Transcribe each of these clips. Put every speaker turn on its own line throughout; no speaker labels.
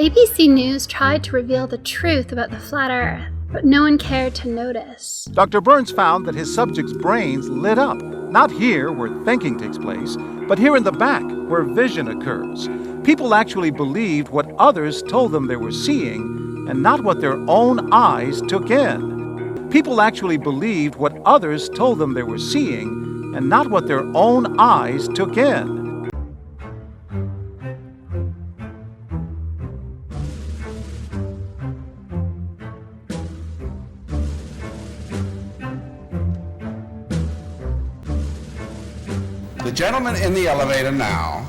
ABC News tried to reveal the truth about the flat Earth, but no one cared to notice.
Dr. Burns found that his subjects' brains lit up, not here where thinking takes place, but here in the back where vision occurs. People actually believed what others told them they were seeing and not what their own eyes took in. People actually believed what others told them they were seeing and not what their own eyes took in.
The gentleman in the elevator now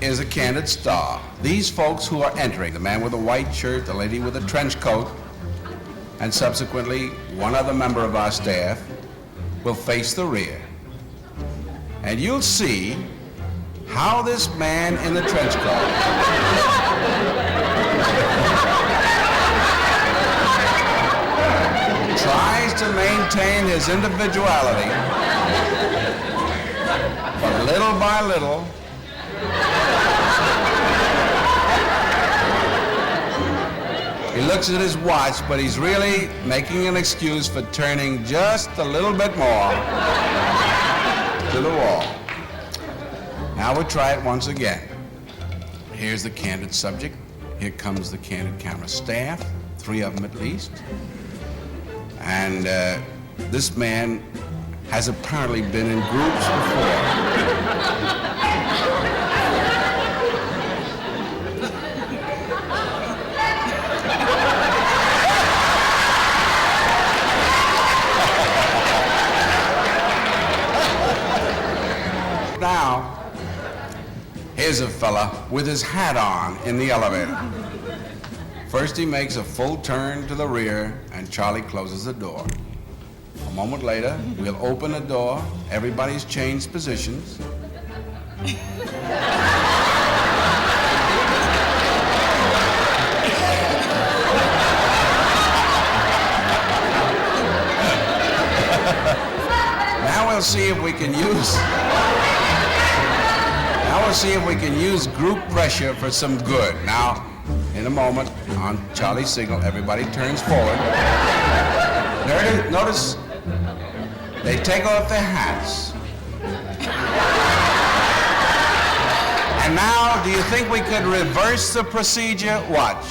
is a candid star. These folks who are entering, the man with the white shirt, the lady with the trench coat, and subsequently one other member of our staff, will face the rear. And you'll see how this man in the trench coat tries to maintain his individuality, but little by little, he looks at his watch, but he's really making an excuse for turning just a little bit more to the wall. Now we'll try it once again. Here's the candid subject. Here comes the candid camera staff, 3 of them at least. And this man has apparently been in groups before. Now, here's a fella with his hat on in the elevator. First he makes a full turn to the rear and Charlie closes the door. A moment later, we'll open the door, everybody's changed positions. Now we'll see if we can use group pressure for some good. Now, in a moment, on Charlie's signal, everybody turns forward. Notice they take off their hats. And now, do you think we could reverse the procedure? Watch.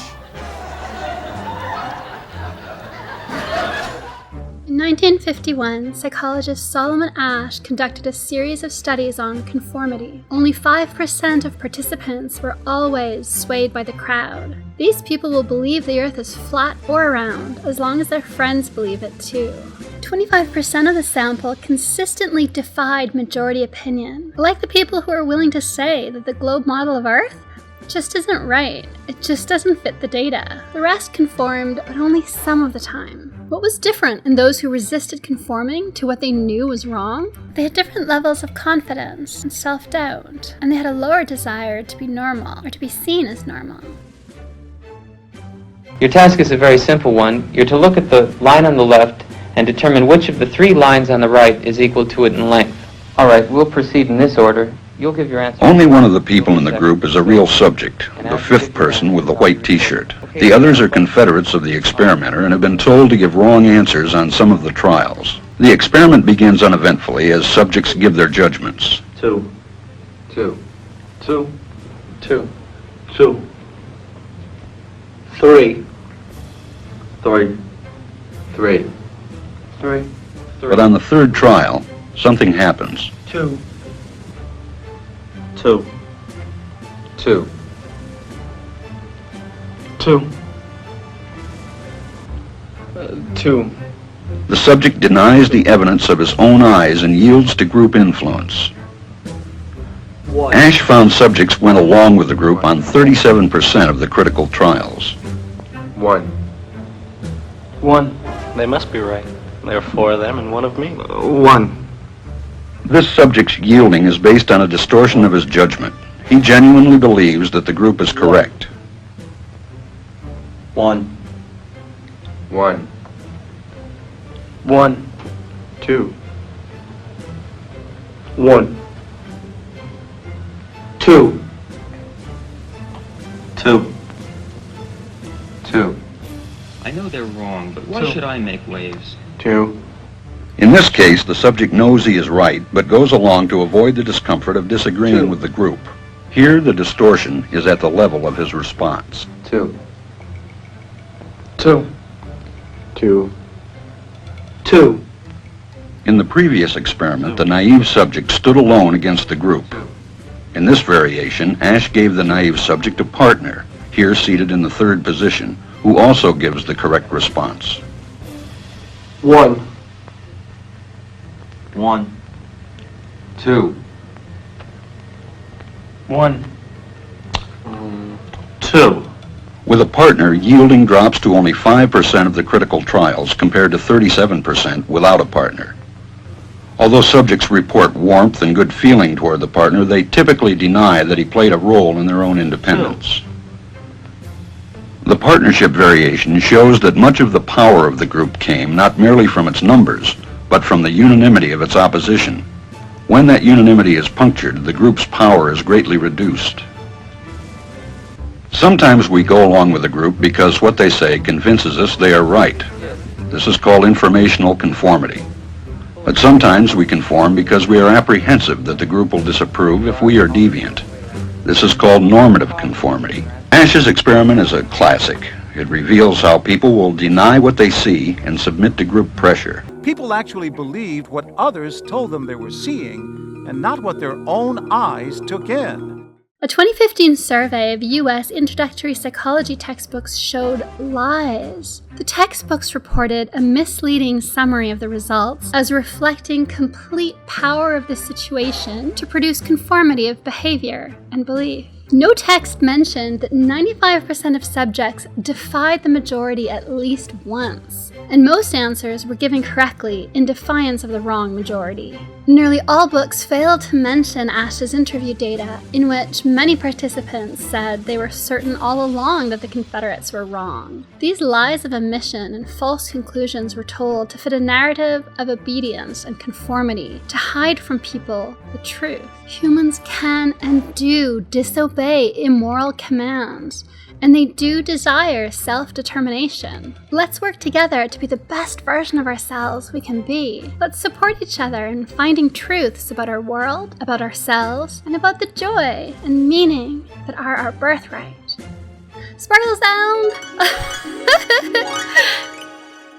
In 1951, psychologist Solomon Asch conducted a series of studies on conformity. Only 5% of participants were always swayed by the crowd. These people will believe the Earth is flat or round, as long as their friends believe it too. 25% of the sample consistently defied majority opinion, like the people who are willing to say that the globe model of Earth just isn't right. It just doesn't fit the data. The rest conformed, but only some of the time. What was different in those who resisted conforming to what they knew was wrong? They had different levels of confidence and self-doubt, and they had a lower desire to be normal, or to be seen as normal.
Your task is a very simple one. You're to look at the line on the left and determine which of the 3 lines on the right is equal to it in length. All right, we'll proceed in this order. You'll give your answer.
Only one of the people in the group is a real subject, the 5th person with the white t-shirt. The others are confederates of the experimenter and have been told to give wrong answers on some of the trials. The experiment begins uneventfully as subjects give their judgments.
2, 2, 2, 2,
2,
3, 3, 3, 3.
But on the 3rd trial, something happens.
2, 2, 2, 2, 2.
The subject denies the evidence of his own eyes and yields to group influence.
1.
Asch found subjects went along with the group on 37% of the critical trials.
1. 1. They must be right. There are 4 of them and 1 of me. 1.
This subject's yielding is based on a distortion of his judgment. He genuinely believes that the group is correct.
1. 1. 1. 2. 1. 2. 2.
I know they're wrong, but why should I make waves?
2.
In this case, the subject knows he is right, but goes along to avoid the discomfort of disagreeing with the group. Here, the distortion is at the level of his response.
2. 2. 2.
2.
In the previous experiment, the naive subject stood alone against the group. In this variation, Ash gave the naive subject a partner, here seated in the third position, who also gives the correct response.
1.
1. 2. 1. 2.
With a partner, yielding drops to only 5% of the critical trials compared to 37% without a partner. Although subjects report warmth and good feeling toward the partner, they typically deny that he played a role in their own independence. The partnership variation shows that much of the power of the group came not merely from its numbers, but from the unanimity of its opposition. When that unanimity is punctured, the group's power is greatly reduced. Sometimes we go along with a group because what they say convinces us they are right. This is called informational conformity. But sometimes we conform because we are apprehensive that the group will disapprove if we are deviant. This is called normative conformity. Ash's experiment is a classic. It reveals how people will deny what they see and submit to group pressure.
People actually believed what others told them they were seeing and not what their own eyes took in.
A 2015 survey of U.S. introductory psychology textbooks showed lies. The textbooks reported a misleading summary of the results as reflecting complete power of the situation to produce conformity of behavior and belief. No text mentioned that 95% of subjects defied the majority at least once, and most answers were given correctly in defiance of the wrong majority. Nearly all books failed to mention Ash's interview data, in which many participants said they were certain all along that the Confederates were wrong. These lies of omission and false conclusions were told to fit a narrative of obedience and conformity, to hide from people the truth. Humans can and do disobey immoral commands, and they do desire self-determination. Let's work together to be the best version of ourselves we can be. Let's support each other in finding truths about our world, about ourselves, and about the joy and meaning that are our birthright. Sparkle sound!